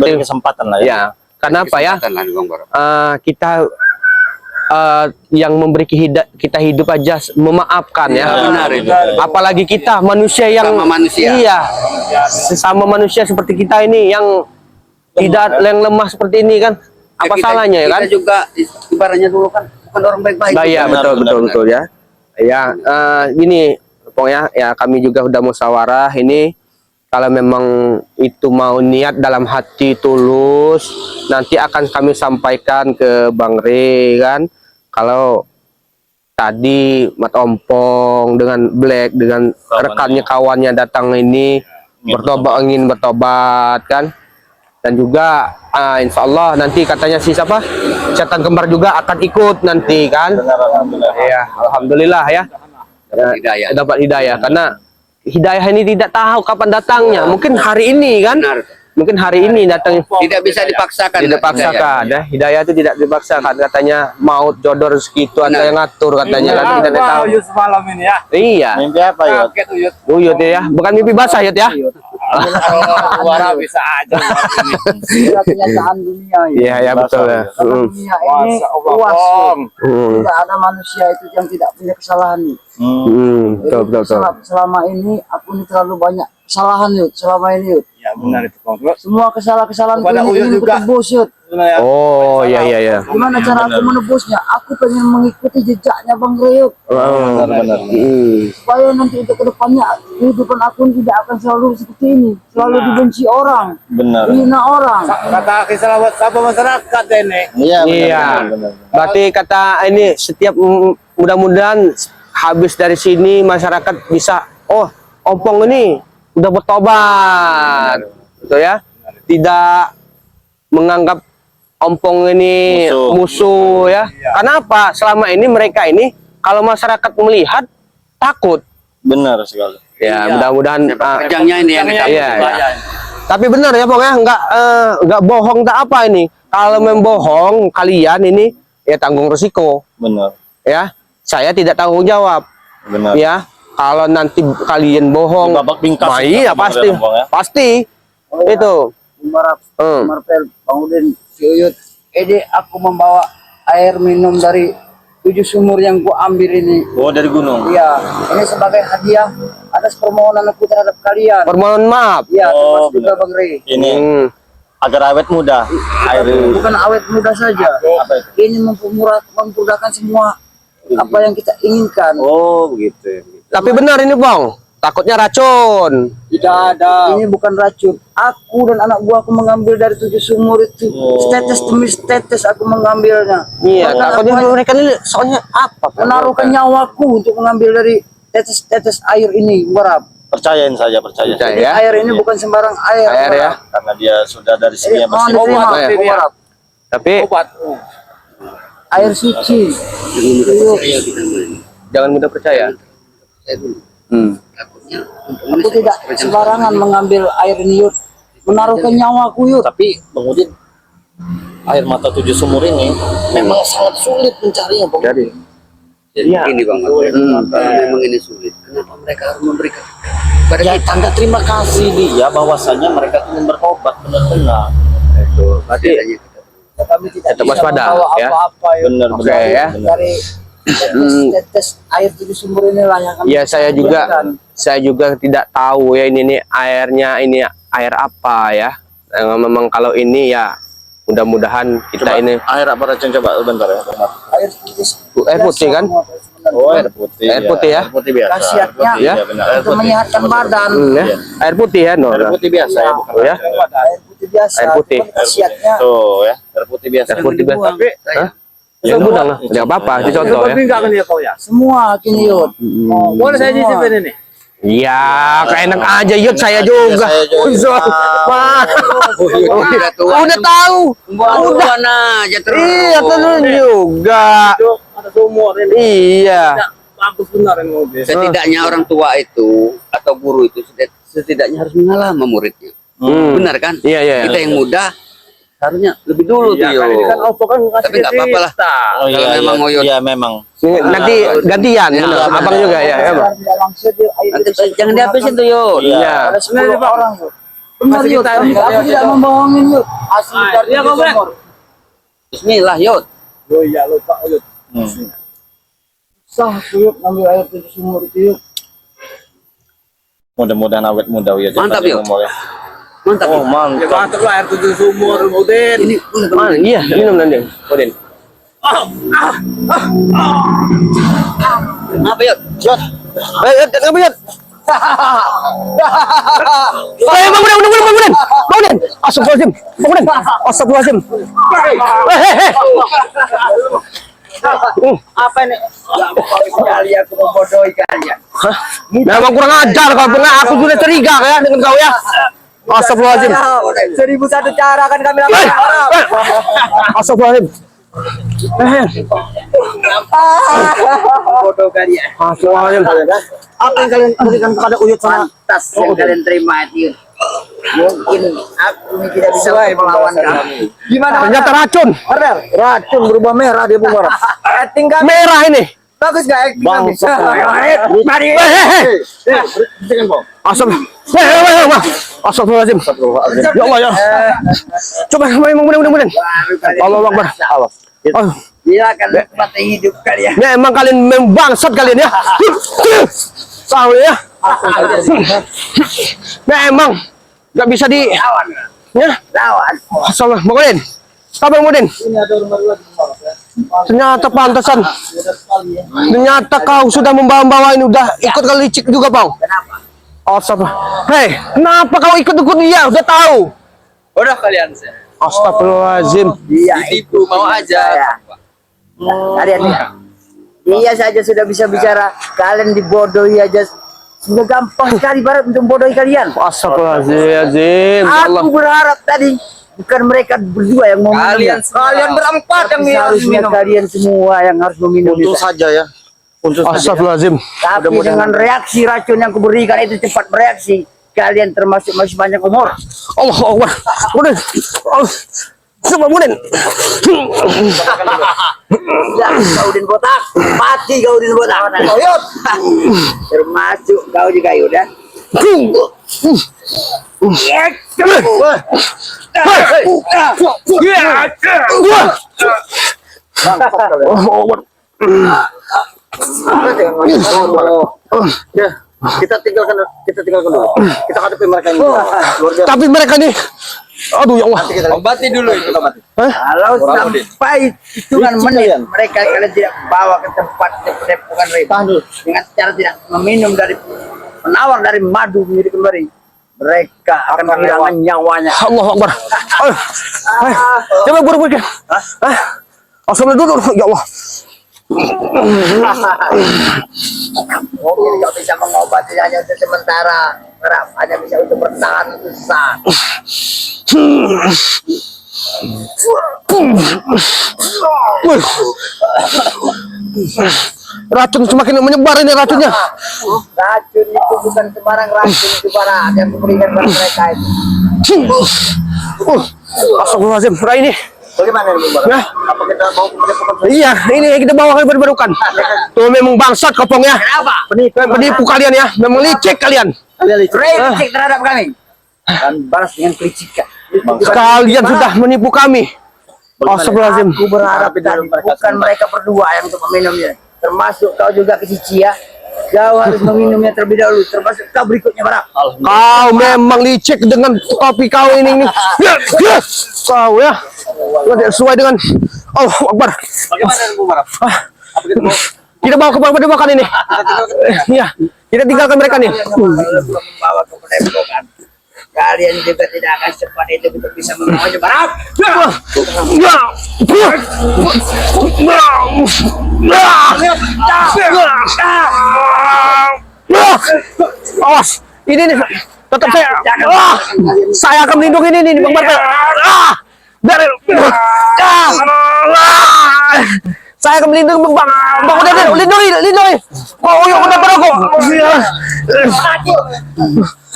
beri kesempatan lah ya. Ya, kenapa ya? Kesempatan lah, Bang Bro. Kita yang memberi kita hidup aja memaafkan ya. Benar itu. Apalagi kita manusia yang Sama manusia. Iya. Sesama manusia seperti kita ini yang tidak yang lemah seperti ini kan. Apa salahnya ya kan? Kita juga ibaratnya dulu kan bukan orang baik-baik. Iya, betul ya. Ya, gini, pokoknya ya kami juga udah musyawarah ini. Kalau memang itu mau niat dalam hati tulus, nanti akan kami sampaikan ke Bang Re kan. Kalau tadi Mat Ompong dengan Black dengan rekannya kawannya datang ini ingin bertobat kan. Dan juga insya Allah nanti katanya si siapa setan kembar juga akan ikut nanti kan. Ya, alhamdulillah ya. Dapat hidayah karena hidayah ini tidak tahu kapan datangnya. Mungkin hari ini kan. Benar. Mungkin hari ini datang. Tidak bisa dipaksakan. Tidak dipaksakan ya. Hidayah itu tidak dipaksakan. Katanya maut jodoh rezeki itu ada yang ngatur katanya kan. Kita tidak tahu. Uyut semalam ini ya. Iya. Mimpi apa ya? Kaget Uyut. Uyut ya. Bukan mimpi basah ya. Luar bisa aja. Inilah kenyataan dunia ini. Iya ya betul ya. Dunia ini luas. Tidak ada manusia itu yang tidak punya kesalahan. Betul. Selama ini aku ini terlalu banyak kesalahan Yud. Selama ini Yud. Ya benar itu Bang. Semua kesalahan Kepada ini Uyut ingin juga. kutebus Yud. Oh iya. Gimana cara aku menebusnya? Aku pengen mengikuti jejaknya Bang Reyuk. Benar. Supaya nanti untuk kedepannya kehidupan aku tidak akan selalu seperti ini. Selalu dibenci orang. Benar. Dihina orang. Kata kisah apa masyarakat ini. Iya. Iya. Berarti kata ini setiap mudah-mudahan habis dari sini masyarakat bisa Ompong ini udah bertobat. Betul ya? Tidak menganggap Ompong ini musuh ya. Kenapa? Selama ini mereka ini kalau masyarakat melihat takut. Benar sekali. Ya, mudah-mudahan Kerjanya ini yang iya. Tapi benar ya, Bang ya, enggak bohong tak apa ini. Kalau membohong kalian ini ya tanggung resiko. Benar. Ya. Saya tidak tanggung jawab. Benar. Ya. Kalau nanti kalian bohong, Babak bingkas. iya pasti. Pasti. Itu. Marvel, Bang Udin, si Uyut. Aku membawa air minum dari 7 sumur yang gua ambil ini. Oh, dari gunung. Iya, ini sebagai hadiah atas permohonan aku terhadap kalian. Permohonan maaf. Iya, Oh, termasuk juga Bang Rey. Ini agar awet muda. Air Bukan awet muda saja. Ini memudahkan semua apa yang kita inginkan. Oh, begitu. Tapi benar ini, Bang. Takutnya racun. Tidak ada. Ini bukan racun. Aku dan anak buah aku mengambil dari 7 sumur itu. Setetes demi setetes aku mengambilnya. Iya, Bahkan takutnya aku mereka ini soalnya apa? menaruhkan nyawaku untuk mengambil dari tetes-tetes air ini, Warap. Percayain saja, percaya. Jadi ya. air ini bukan sembarang air. Air ya. Karena dia sudah dari segi yang Mohon bersih. diterima, ya. Warap. Tapi Obat. Air suci. jangan mudah percaya. Aku tidak sembarangan mengambil air ini, Yud. Menaruhkan nyawaku, Yud. Tapi Bang Udin, air mata 7 sumur ini memang sangat sulit mencarinya, Bang. Jadi ini Bang. Kalau memang ini sulit, kenapa mereka harus memberikan pada Ya, kita? tanda terima kasih dia bahwasanya mereka ingin bertobat benar-benar. itu. Berarti Ya, kami tidak tetap bisa waspada, membawa ya. apa-apa, Yud. Benar, Oke, ya. Dari tetes air 7 sumur inilah yang kami ya saya juga berikan. tidak tahu ya ini airnya ini air apa ya. Memang kalau ini ya mudah-mudahan kita Coba, ini air apa racun coba bentar ya. Air putih. air putih kan? Oh, air putih. Air putih ya? Air putih biasa. Khasiatnya, Air putih, ya. ya, benar. Air Untuk putih. menyehatkan badan. Ya. Air putih ya, Nor. Air putih biasa ya, bukan Oh, ya? racun. Air putih biasa. Air putih. Cuman khasiatnya Tuh ya, air putih biasa. Air putih biasa. Tapi Hah? Ya, Ya udah lah, enggak apa-apa, itu contoh ya. Tapi enggak kan dia kau ya. semua kini, Yud. Boleh saya nyicipin ini? Iya, keenak aja Yud saya juga. Saya juga. Wah. udah tua. Udah tahu. Udah aja terus. Iya, terus juga. Ada sumur ini. Iya. Bagus benar ini mobil. Setidaknya orang tua itu atau guru itu setidaknya harus mengalami muridnya. Benar kan? Iya. Kita yang muda harusnya lebih dulu tuh yo. Kan ini kan Oppo kan ngasih Tapi nggak apa-apa lah. Oh Kalau iya, memang iya, Oyot. iya memang. Nanti gantian, Ya, bener. Abang juga ya, ya, Bang. Di dalam sedir air Nanti itu jangan dihabisin tuh yo. Iya. Iya. ada 10 orang, Yud. Benar Yud, aku tidak membohongin Yud. Asli dari Iya, tujuh Komrek. sumur. Bismillah, Yud. Oh iya lupa Yud. Sah Yud ngambil air 7 sumur itu Yud. Mudah-mudahan awet muda ya. Mantap, Jangan yuk. umur ya. Mantap. Oh, Ya mantap. mantap lah air 7 sumur Udin. Ini Mana? Iya, minum nanti. Udin. apa, Yud? Ayo, apa Yud? Ayo, bangun. Astagfirullahaladzim. Bangun. Astagfirullahaladzim. Apa ini? Ya sekali aku membodohi kalian. Memang kurang ajar kau pernah. Aku sudah curiga ya dengan kau ya. Astagfirullahaladzim. 1001 cara akan kami lakukan. Astagfirullahaladzim. Bodoh kalian. Astagfirullahaladzim. Apa yang kalian berikan kepada Uyut sama tas yang kalian terima itu? Mungkin aku ini tidak bisa melawan kamu. Gimana? Ternyata racun. Racun berubah merah dia berubah. Acting kami Merah ini. bagus gak acting kami? Mari. Astagfirullahaladzim. Ya Allah ya. Coba mudah-mudahan. Allahu Akbar. Oh, Silakan nikmati hidup kalian. memang kalian membangsat kalian ya. Tahu ya. Memang nggak bisa di Lawan. ya. Lawan. Assalamualaikum. Mudin. Sabar Mudin. Ternyata pantasan. Ternyata kau sudah membawa ini udah ikut ke licik juga, Bang. Kenapa? Astagfirullah. Hei, kenapa kau ikut-ikut dia? Udah tahu. Udah kalian saya. Astagfirullahaladzim. Dia Ditipu mau aja. Kalian dia saja sudah bisa bicara, kalian dibodohi aja. Sudah gampang sekali barat untuk membodohi kalian. Astagfirullahaladzim. Ya Allah. Aku berharap tadi bukan mereka berdua yang mau Kalian minum. kalian berempat yang harus Seharusnya minum. kalian semua yang harus meminum. Untung itu. saja ya. Untung saja. Astagfirullahaladzim. Tapi dengan reaksi racun yang kuberikan itu cepat bereaksi. Kalian termasuk masih banyak umur. Allah Akbar. Mudin. Coba Mudin. Ya, Gaudin botak. Mati Gaudin botak. Yud. Termasuk kau juga Yuda. Kita tinggalkan dulu. Kita hadapi mereka ini. Luar biasa. Tapi mereka nih, aduh ya Allah. Obati dulu itu. Kalau sampai hitungan menit mereka kalian tidak bawa ke tempat pendepokan mereka dengan cara tidak meminum dari penawar dari madu milik kembali, mereka akan kehilangan nyawanya. Allah Akbar. Ayo. Ayo. Coba buru-buru. Assalamualaikum. Ya Allah. Mungkin nggak bisa mengobati hanya untuk sementara, hanya bisa untuk bertahan susah. Racun semakin menyebar ini racunnya. Racun itu bukan sembarang racun, itu para yang memberikan kepada mereka itu. Astagfirullahaladzim. Nah ini. Bagaimana ini, Bang? Ya. Apa kita mau ke Iya, ini yang kita bawa kalian barukan. Tuh memang bangsat kopong ya. Kenapa? Penipu kalian ya. Memang licik kalian. Kritik terhadap kami dan balas dengan kritikan. Kalian sudah menipu kami. Astagfirullahaladzim. Aku berharap tadi bukan mereka berdua yang untuk meminumnya, termasuk kau juga Kecicia. Kau harus meminumnya terlebih dahulu, termasuk kau berikutnya Barak. Kau memang licik dengan kopi kau ini. Kau ya. Sesuai dengan Allah Akbar. Bagaimana Bu Marap? Apa kita mau Kita bawa ke padepokan ini. Iya, kita tinggalkan mereka nih. Membawa ke pendepokan. Kalian juga tidak akan cepat itu untuk bisa membawa Barak. Awas, ini nih. Tetap saya akan melindungi ini nih, Bang Martel. Dari saya akan melindungi Bang. Bang udah lindungi. Kok uyuk udah pada kok.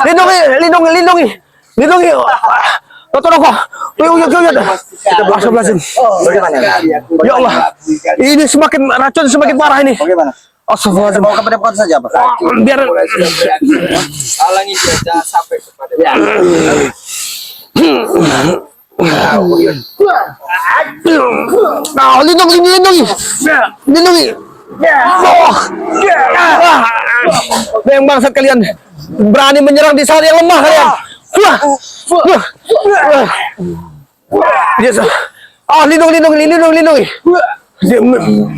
Lindungi. Tolong kok. Uyuk. Kita bersama. bagaimana? Ya Allah. Ini semakin racun semakin parah ini. Bagaimana? Astagfirullahaladzim. Bawa kepada pohon saja, Pak. Biar Halangi dia jangan sampai kepada lindungi. Yang bangsat kalian berani menyerang di saat yang lemah kalian. Yes. Lindungi.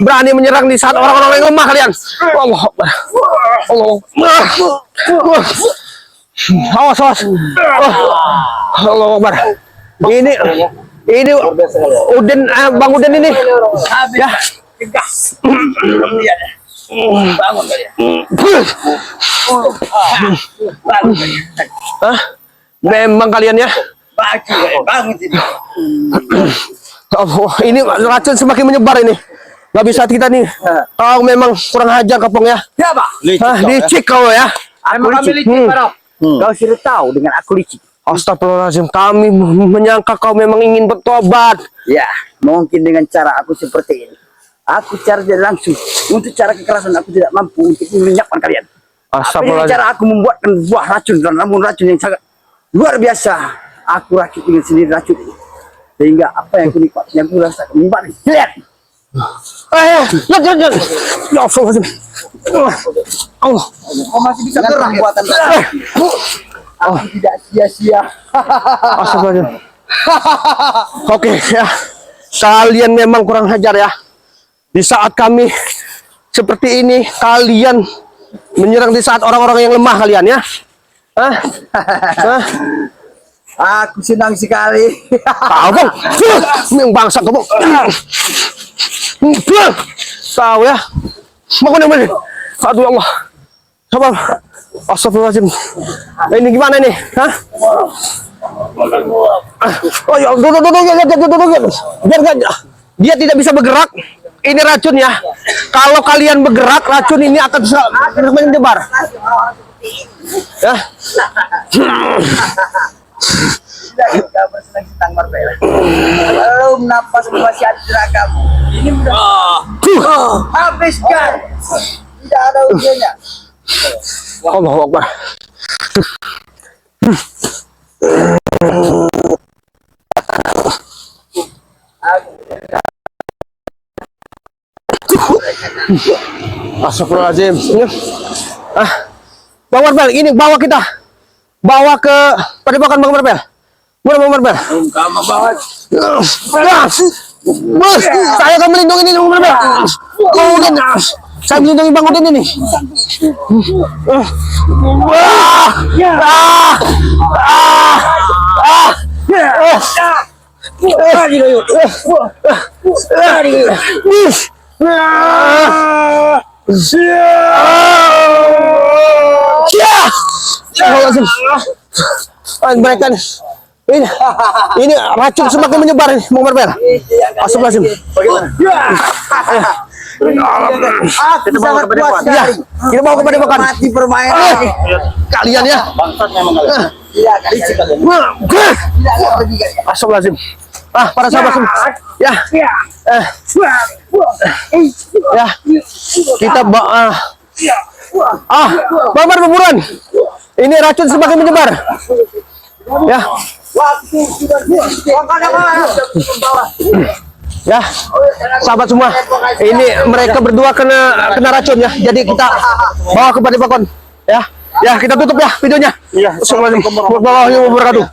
Berani menyerang di saat orang-orang yang lemah kalian. Allah Akbar. Awas. Allah Akbar. Ini Udin, Bang Udin ini. Ya. Bangun kalian. Hah? Memang kalian ya. Bangun sini. Oh, ini racun semakin menyebar ini. Gak bisa kita nih. Kau memang kurang ajar Kapong ya. Ya, Pak. Hah, licik kau ya. Aku licik, Pak. Kau sudah tahu dengan aku licik. Astagfirullahaladzim, kami menyangka kau memang ingin bertobat. Ya, mungkin dengan cara aku seperti ini. Aku cara dia langsung. Untuk cara kekerasan aku tidak mampu untuk menyiapkan kalian. Tapi dengan Astagfirullahaladzim. cara aku membuatkan buah racun dan namun racun yang sangat luar biasa. Aku rakit dengan sendiri racun ini. Sehingga apa yang aku nikmat, yang aku rasakan membalik. Lihat. Jangan. Ya Astagfirullahaladzim. Allah. Kau masih bisa gerak kekuatan tadi. Aku tidak sia-sia. Astagfirullahaladzim. Oke ya. Kalian memang kurang ajar ya. Di saat kami seperti ini, kalian menyerang di saat orang-orang yang lemah kalian ya. Hah? Aku senang sekali. Tahu bang, yang bangsa kau bang. Tahu ya. Bangun. Aduh ya Allah. Sabar. Astagfirullahaladzim. Ini gimana ini? Hah? Oh ya, duduk. Biar dia tidak bisa bergerak. Ini racun ya. Kalau kalian bergerak, racun ini akan bisa menyebar. Ya. Tidak bersenang-senang Marbella. Belum nafas masih ada di ragamu. Ini mudah. Habiskan. Tidak ada ujiannya. Allahu Akbar. Astagfirullahaladzim. Bang Marbel, ini bawa kita. Bawa ke Padepokan Bang Marbel. Mana Bang Marbel? kamu bawa Bos, saya akan melindungi ini Bang Marbel. Udin, saya melindungi Bang Udin ini. Mereka ini racun semakin menyebar nih, Bang Marbel. Astagfirullahaladzim. Aku sangat puas Ya, sekali. kita bawa ke Padepokan. Mati permainan ini. Kalian ya. Bangsat memang kalian. Iya, kalian. Tidak pergi kalian. Astagfirullahaladzim. Para sahabat semua. Ya. Ya. Kita Bang Marbel buruan. Ini racun semakin menyebar. Ya. Waktu sudah Ya, sahabat semua, ini mereka berdua kena racun ya. Jadi kita bawa ke Padepokan. Ya, kita tutup ya videonya. Assalamualaikum warahmatullahi wabarakatuh.